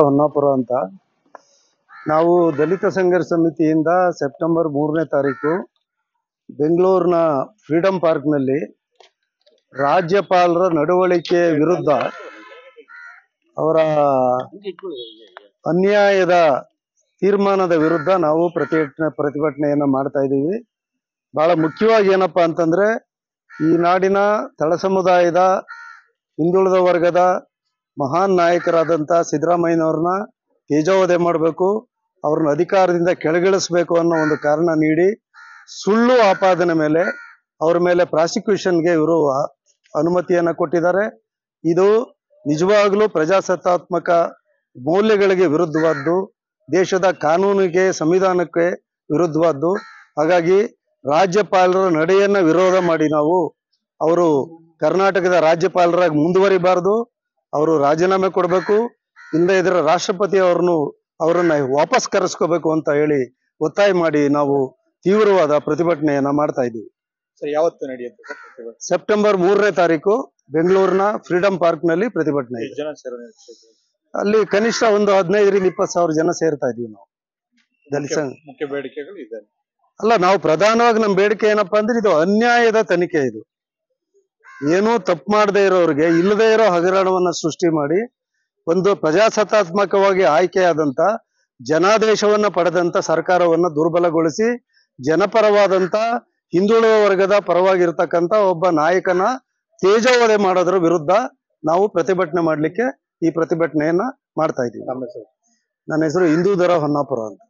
ಹೊನ್ನಾಪುರ ಅಂತ. ನಾವು ದಲಿತ ಸಂಘರ್ಷ ಸಮಿತಿಯಿಂದ ಸೆಪ್ಟೆಂಬರ್ 3ನೇ ತಾರೀಕು ಬೆಂಗಳೂರಿನ ಫ್ರೀಡಂ ಪಾರ್ಕ್ನಲ್ಲಿ ರಾಜ್ಯಪಾಲರ ನಡವಳಿಕೆ ವಿರುದ್ಧ, ಅವರ ಅನ್ಯಾಯದ ತೀರ್ಮಾನದ ವಿರುದ್ಧ ನಾವು ಪ್ರತಿಭಟನೆಯನ್ನು ಮಾಡ್ತಾ ಇದ್ದೀವಿ. ಬಹಳ ಮುಖ್ಯವಾಗಿ ಏನಪ್ಪಾ ಅಂತಂದ್ರೆ, ಈ ನಾಡಿನ ತಳ ಸಮುದಾಯದ ಹಿಂದುಳಿದ ವರ್ಗದ ಮಹಾನ್ ನಾಯಕರಾದಂಥ ಸಿದ್ದರಾಮಯ್ಯನವ್ರನ್ನ ತೇಜೋವಧೆ ಮಾಡಬೇಕು, ಅವ್ರನ್ನ ಅಧಿಕಾರದಿಂದ ಕೆಳಗಿಳಿಸಬೇಕು ಅನ್ನೋ ಒಂದು ಕಾರಣ ನೀಡಿ ಸುಳ್ಳು ಆಪಾದನೆ ಮೇಲೆ ಅವ್ರ ಮೇಲೆ ಪ್ರಾಸಿಕ್ಯೂಷನ್ಗೆ ಇವರು ಅನುಮತಿಯನ್ನು ಕೊಟ್ಟಿದ್ದಾರೆ. ಇದು ನಿಜವಾಗ್ಲೂ ಪ್ರಜಾಸತ್ತಾತ್ಮಕ ಮೌಲ್ಯಗಳಿಗೆ ವಿರುದ್ಧವಾದ್ದು, ದೇಶದ ಕಾನೂನಿಗೆ ಸಂವಿಧಾನಕ್ಕೆ ವಿರುದ್ಧವಾದ್ದು. ಹಾಗಾಗಿ ರಾಜ್ಯಪಾಲರ ನಡೆಯನ್ನ ವಿರೋಧ ಮಾಡಿ ನಾವು ಅವರು ಕರ್ನಾಟಕದ ರಾಜ್ಯಪಾಲರಾಗಿ ಮುಂದುವರಿಬಾರದು, ಅವರು ರಾಜೀನಾಮೆ ಕೊಡಬೇಕು, ಇಲ್ಲದೆ ಇದ್ರೆ ರಾಷ್ಟ್ರಪತಿ ಅವರನ್ನ ವಾಪಸ್ ಕರೆಸ್ಕೋಬೇಕು ಅಂತ ಹೇಳಿ ಒತ್ತಾಯ ಮಾಡಿ ನಾವು ತೀವ್ರವಾದ ಪ್ರತಿಭಟನೆಯನ್ನ ಮಾಡ್ತಾ ಇದ್ದೀವಿ. ಸರ್, ಯಾವತ್ತು ನಡೆಯುತ್ತೆ? ಸೆಪ್ಟೆಂಬರ್ 3ನೇ ತಾರೀಕು ಬೆಂಗಳೂರಿನ ಫ್ರೀಡಂ ಪಾರ್ಕ್ ನಲ್ಲಿ ಪ್ರತಿಭಟನೆ ಇದೆ. ಅಲ್ಲಿ ಕನಿಷ್ಠ ಒಂದು 15ರಿಂದ 20 ಸಾವಿರ ಜನ ಸೇರ್ತಾ ಇದೀವಿ ನಾವು. ದಲಿತ ಮುಖ್ಯ ಬೇಡಿಕೆಗಳು ಇದೆ ಅಲ್ಲ, ನಾವು ಪ್ರಧಾನವಾಗಿ ನಮ್ಮ ಬೇಡಿಕೆ ಏನಪ್ಪಾ ಅಂದ್ರೆ, ಇದು ಅನ್ಯಾಯದ ತನಿಖೆ. ಇದು ಏನೂ ತಪ್ಪು ಮಾಡದೇ ಇರೋರಿಗೆ ಇಲ್ಲದೇ ಇರೋ ಹಗರಣವನ್ನ ಸೃಷ್ಟಿ ಮಾಡಿ ಒಂದು ಪ್ರಜಾಸತ್ತಾತ್ಮಕವಾಗಿ ಆಯ್ಕೆಯಾದಂತ ಜನಾದೇಶವನ್ನ ಪಡೆದಂತ ಸರ್ಕಾರವನ್ನ ದುರ್ಬಲಗೊಳಿಸಿ ಜನಪರವಾದಂತ ಹಿಂದುಳಿದ ವರ್ಗದ ಪರವಾಗಿರ್ತಕ್ಕಂಥ ಒಬ್ಬ ನಾಯಕನ ತೇಜೋವಧೆ ಮಾಡೋದ್ರ ವಿರುದ್ಧ ನಾವು ಪ್ರತಿಭಟನೆ ಮಾಡ್ಲಿಕ್ಕೆ ಈ ಪ್ರತಿಭಟನೆಯನ್ನ ಮಾಡ್ತಾ ಇದ್ದೀವಿ. ನನ್ನ ಹೆಸರು ಹಿಂದೂಧರ ಹೊನ್ನಾಪುರ ಅಂತ.